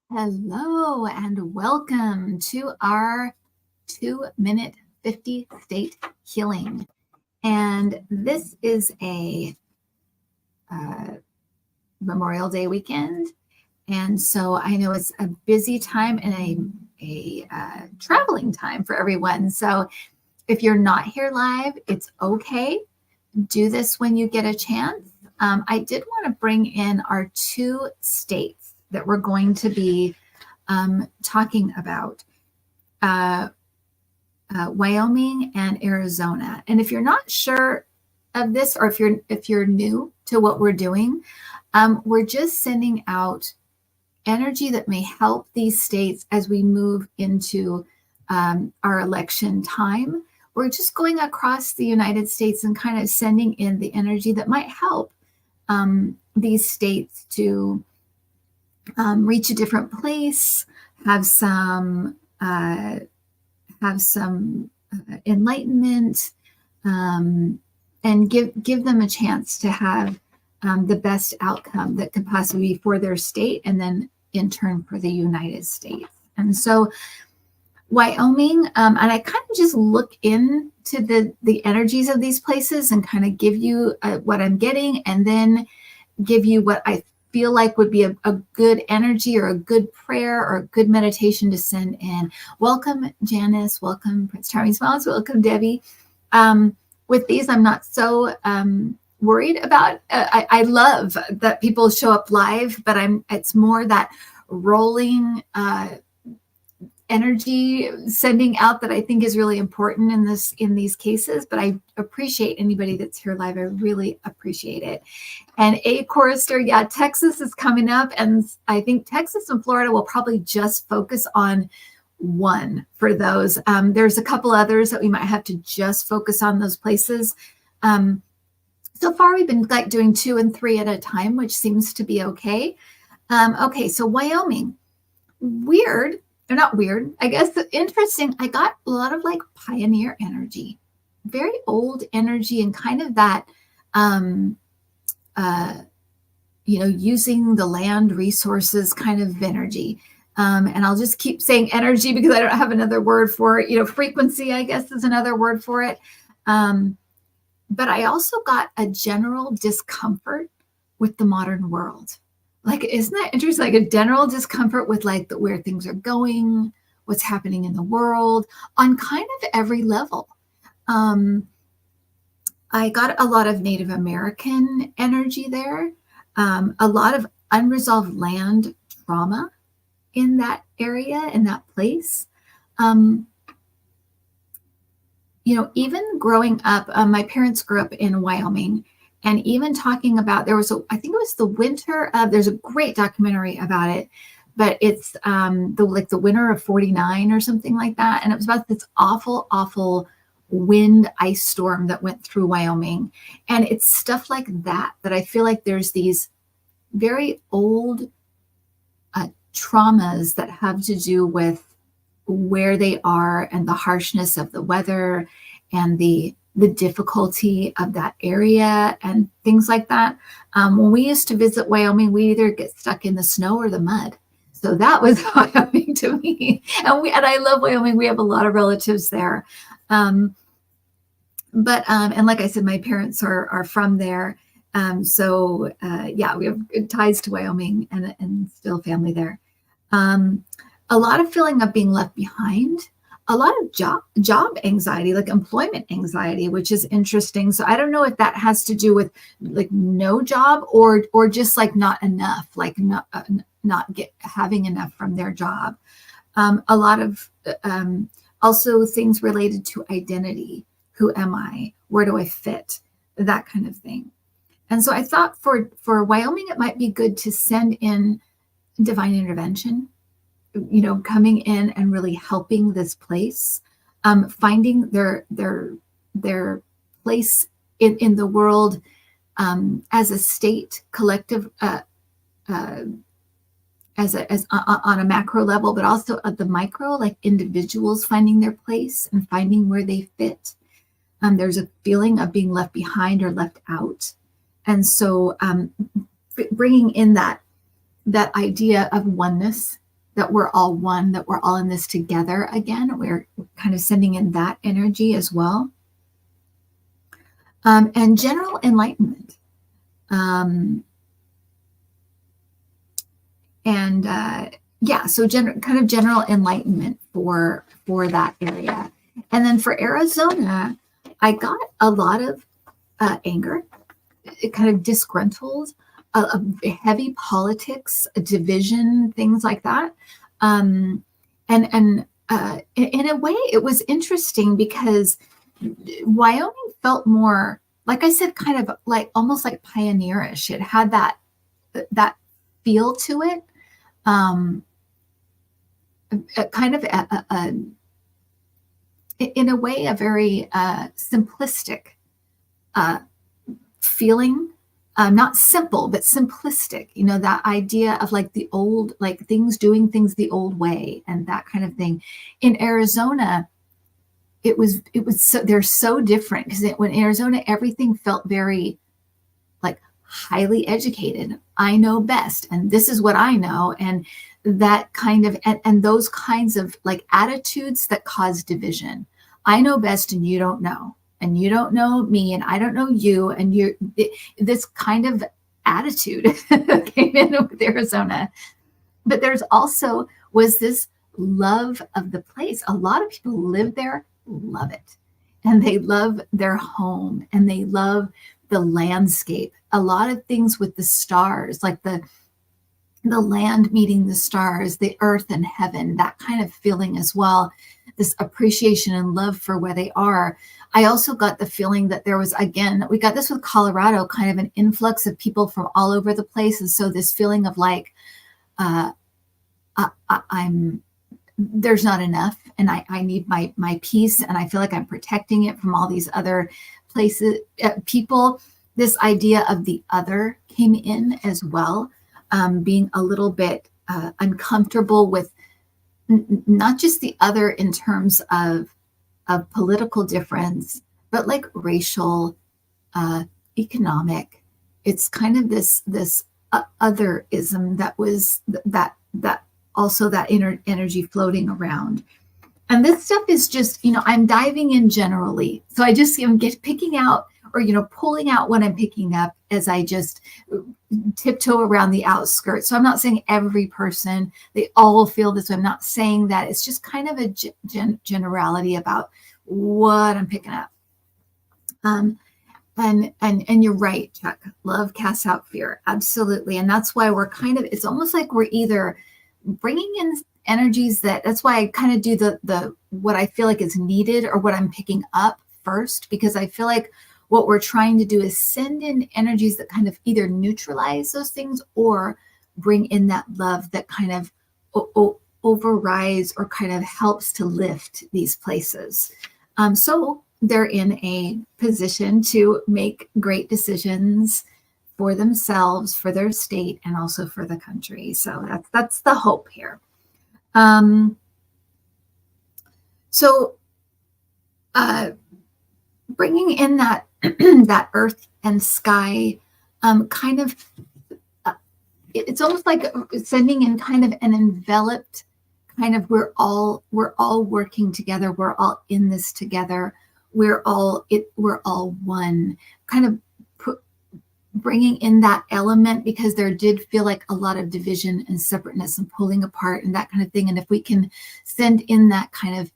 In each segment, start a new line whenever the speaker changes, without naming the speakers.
Hello and welcome to our 2-minute 50 state healing. And this is a Memorial Day weekend. And so I know it's a busy time and a traveling time for everyone. So if you're not here live, it's okay. Do this when you get a chance. I did want to bring in our 2 states that we're going to be talking about, Wyoming and Arizona. And if you're not sure of this, or if you're new to what we're doing, we're just sending out energy that may help these states as we move into our election time. We're just going across the United States and kind of sending in the energy that might help these states to reach a different place, have some enlightenment, and give them a chance to have the best outcome that could possibly be for their state, and then in turn for the United States. And so Wyoming, and I kind of just look into the energies of these places and kind of give you what I'm getting, and then give you what I feel like would be a good energy or a good prayer or a good meditation to send in. Welcome, Janice. Welcome, Prince Charming Smiles. Welcome, Debbie. With these, I'm not so worried about. I love that people show up live, but it's more that rolling energy sending out that I think is really important in these cases. But I appreciate anybody that's here live. I really appreciate it. And A Chorister, yeah, Texas is coming up, and I think Texas and Florida will probably just focus on one for those. There's a couple others that we might have to just focus on those places. So far, we've been like doing 2 and 3 at a time, which seems to be okay. Okay, so Wyoming, weird. They're not weird. I guess interesting. I got a lot of like pioneer energy, very old energy, and kind of that, using the land resources kind of energy. And I'll just keep saying energy because I don't have another word for it. Frequency, I guess, is another word for it. But I also got a general discomfort with the modern world. Like, isn't that interesting? Like a general discomfort with like where things are going, what's happening in the world on kind of every level. I got a lot of Native American energy there, a lot of unresolved land trauma in that area, in that place. Even growing up, my parents grew up in Wyoming. And even talking about, I think it was the winter of, there's a great documentary about it, but it's the winter of 49 or something like that. And it was about this awful, awful wind ice storm that went through Wyoming. And it's stuff like that I feel like there's these very old traumas that have to do with where they are and the harshness of the weather and the difficulty of that area and things like that. When we used to visit Wyoming, we either get stuck in the snow or the mud. So that was Wyoming to me. And I love Wyoming. We have a lot of relatives there. And like I said, my parents are from there. So we have good ties to Wyoming and still family there. A lot of feeling of being left behind. A lot of job anxiety, like employment anxiety, which is interesting. So I don't know if that has to do with like no job or just like not enough, like not having enough from their job. A lot of also things related to identity. Who am I? Where do I fit? That kind of thing. And so I thought for Wyoming, it might be good to send in divine intervention. Coming in and really helping this place, finding their place in the world as a state collective, on a macro level, but also at the micro, like individuals finding their place and finding where they fit. There's a feeling of being left behind or left out, and so bringing in that idea of oneness that we're all one, that we're all in this together again. We're kind of sending in that energy as well. And general enlightenment. Um, and yeah, so kind of general enlightenment for that area. And then for Arizona, I got a lot of anger, kind of disgruntled, heavy politics, division, things like that. And in a way, it was interesting because Wyoming felt more, like I said, kind of like almost like pioneerish. It had that feel to it, kind of in a way, a very simplistic feeling. Not simple, but simplistic, that idea of like the old, like doing things the old way and that kind of thing. In Arizona, it was so, they're so different because when Arizona, everything felt very like highly educated. I know best, and this is what I know. And that kind of, and those kinds of like attitudes that cause division. I know best and you don't know. And you don't know me and I don't know you. And this kind of attitude came in with Arizona. But there's also was this love of the place. A lot of people live there, love it. And they love their home and they love the landscape. A lot of things with the stars, like the land meeting the stars, the earth and heaven, that kind of feeling as well. This appreciation and love for where they are. I also got the feeling that there was, again, we got this with Colorado, kind of an influx of people from all over the place. And so this feeling of like, there's not enough and I need my peace and I feel like I'm protecting it from all these other places, people. This idea of the other came in as well, being a little bit uncomfortable with not just the other in terms of political difference, but like racial, economic. It's kind of this otherism that was that also that inner energy floating around. And this stuff is just, I'm diving in generally. So I just am picking out or, pulling out what I'm picking up as I just tiptoe around the outskirts. So I'm not saying every person, they all feel this way. I'm not saying that. It's just kind of a generality about what I'm picking up. And you're right, Chuck. Love casts out fear. Absolutely. And that's why we're kind of, it's almost like we're either bringing in energies that's why I kind of do the what I feel like is needed or what I'm picking up first, because I feel like what we're trying to do is send in energies that kind of either neutralize those things or bring in that love that kind of overrides or kind of helps to lift these places. So they're in a position to make great decisions for themselves, for their state, and also for the country. So that's the hope here. So bringing in that that earth and sky, kind of, it's almost like sending in kind of an enveloped kind of, we're all working together. We're all in this together. We're all one, kind of bringing in that element, because there did feel like a lot of division and separateness and pulling apart and that kind of thing. And if we can send in that kind of,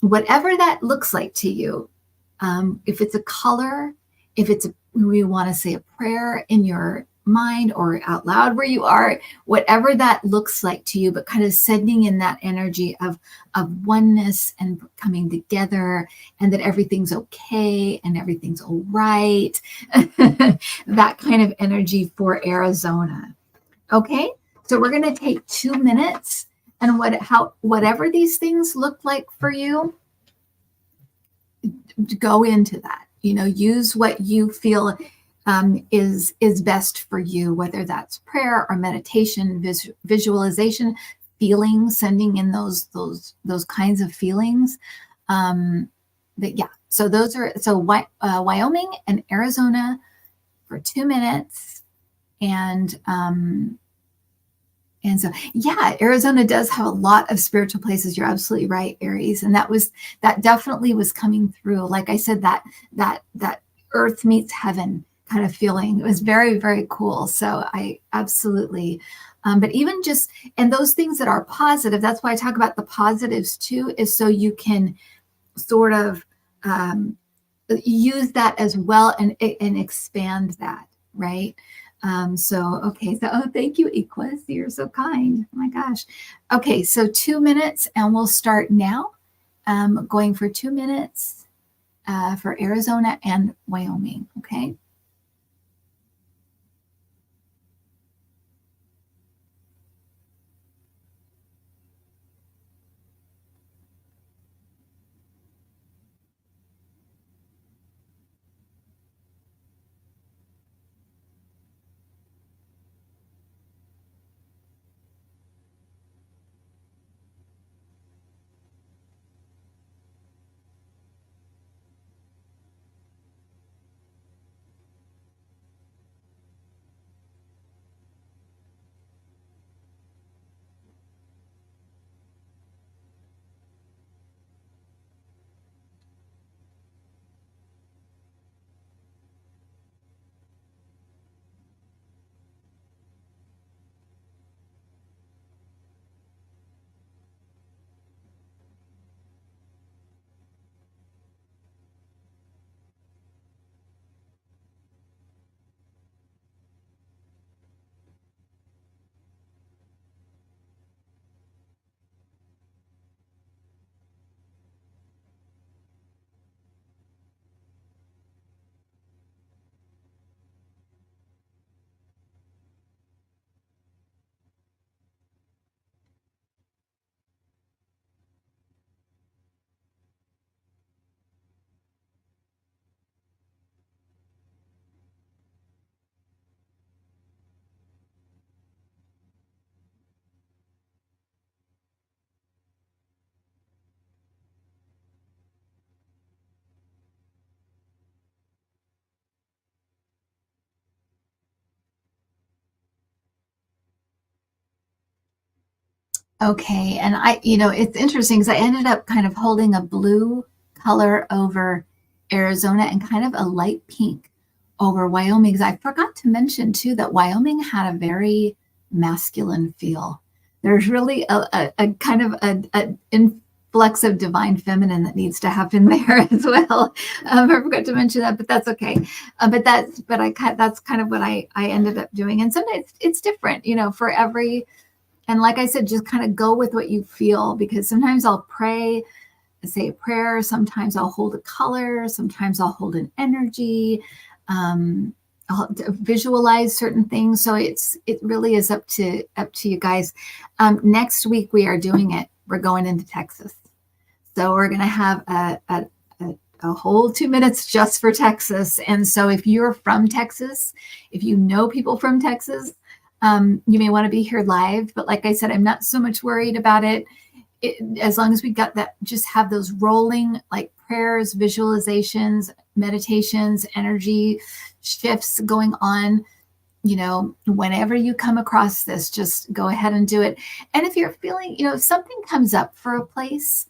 whatever that looks like to you, if it's a color, if it's we want to say a prayer in your mind or out loud where you are, whatever that looks like to you, but kind of sending in that energy of oneness and coming together, and that everything's okay and everything's all right. That kind of energy for Arizona. Okay, so we're going to take 2 minutes, and whatever these things look like for you, go into that. Use what you feel is best for you, whether that's prayer or meditation, visualization, feeling, sending in those kinds of feelings. But yeah, so those are Wyoming and Arizona for 2 minutes, and And so, yeah, Arizona does have a lot of spiritual places. You're absolutely right, Aries. And that definitely was coming through. Like I said, that earth meets heaven kind of feeling. It was very, very cool. So I absolutely, but even just, and those things that are positive, that's why I talk about the positives too, is so you can sort of use that as well and expand that, right? Okay, so oh, thank you, Equus. You're so kind. Oh my gosh. Okay, so 2 minutes, and we'll start now. Going for 2 minutes for Arizona and Wyoming. Okay. Okay, and it's interesting because I ended up kind of holding a blue color over Arizona and kind of a light pink over Wyoming. Because I forgot to mention too that Wyoming had a very masculine feel. There's really a kind of a influx of divine feminine that needs to happen there as well. I forgot to mention that, but that's okay. That's kind of what I ended up doing. And sometimes it's different, for every, and like I said, just kind of go with what you feel, because sometimes I'll pray, say a prayer. Sometimes I'll hold a color. Sometimes I'll hold an energy. I'll visualize certain things. So it really is up to you guys. Next week we are doing it. We're going into Texas. So we're going to have a whole 2 minutes just for Texas. And so if you're from Texas, if you know people from Texas, you may want to be here live. But like I said, I'm not so much worried about it. As long as we got that, just have those rolling like prayers, visualizations, meditations, energy shifts going on. Whenever you come across this, just go ahead and do it. And if you're feeling, if something comes up for a place,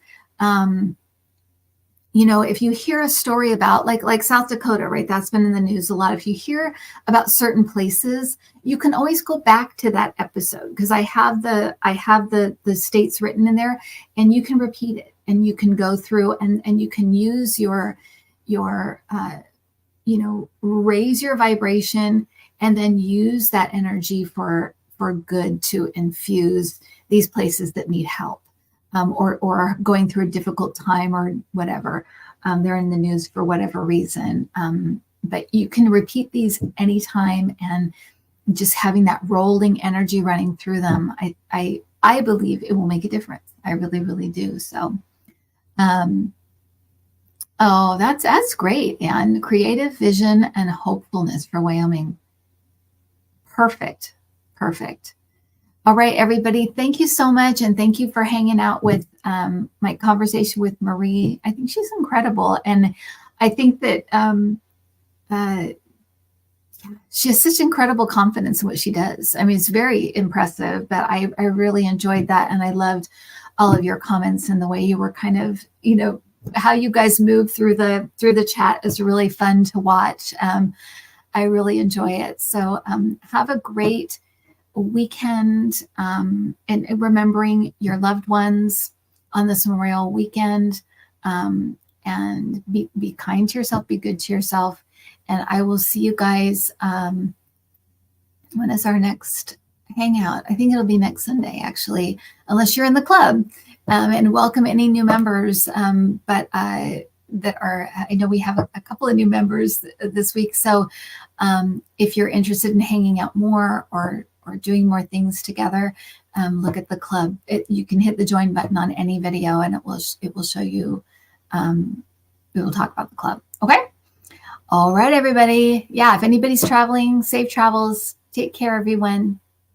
if you hear a story about like South Dakota, right? That's been in the news a lot. If you hear about certain places, you can always go back to that episode, because I have the states written in there, and you can repeat it, and you can go through and you can use your raise your vibration, and then use that energy for good to infuse these places that need help. Or going through a difficult time or whatever. They're in the news for whatever reason. But you can repeat these anytime, and just having that rolling energy running through them, I believe it will make a difference. I really, really do. So, oh, that's great. And creative vision and hopefulness for Wyoming. Perfect. Perfect. All right, everybody, thank you so much. And thank you for hanging out with my conversation with Marie. I think she's incredible. And I think that She has such incredible confidence in what she does. I mean, it's very impressive, but I really enjoyed that. And I loved all of your comments and the way you were kind of, how you guys move through the chat is really fun to watch. I really enjoy it. So have a great weekend, and remembering your loved ones on this Memorial Weekend, and be kind to yourself, be good to yourself. And I will see you guys. When is our next hangout? I think it'll be next Sunday, actually, unless you're in the club. And welcome any new members. But that are, I know we have a couple of new members this week. So if you're interested in hanging out more or doing more things together, look at the club. You can hit the join button on any video, and it will show you. We will talk about the club. Okay. All right, everybody. Yeah, if anybody's traveling, safe travels. Take care, everyone.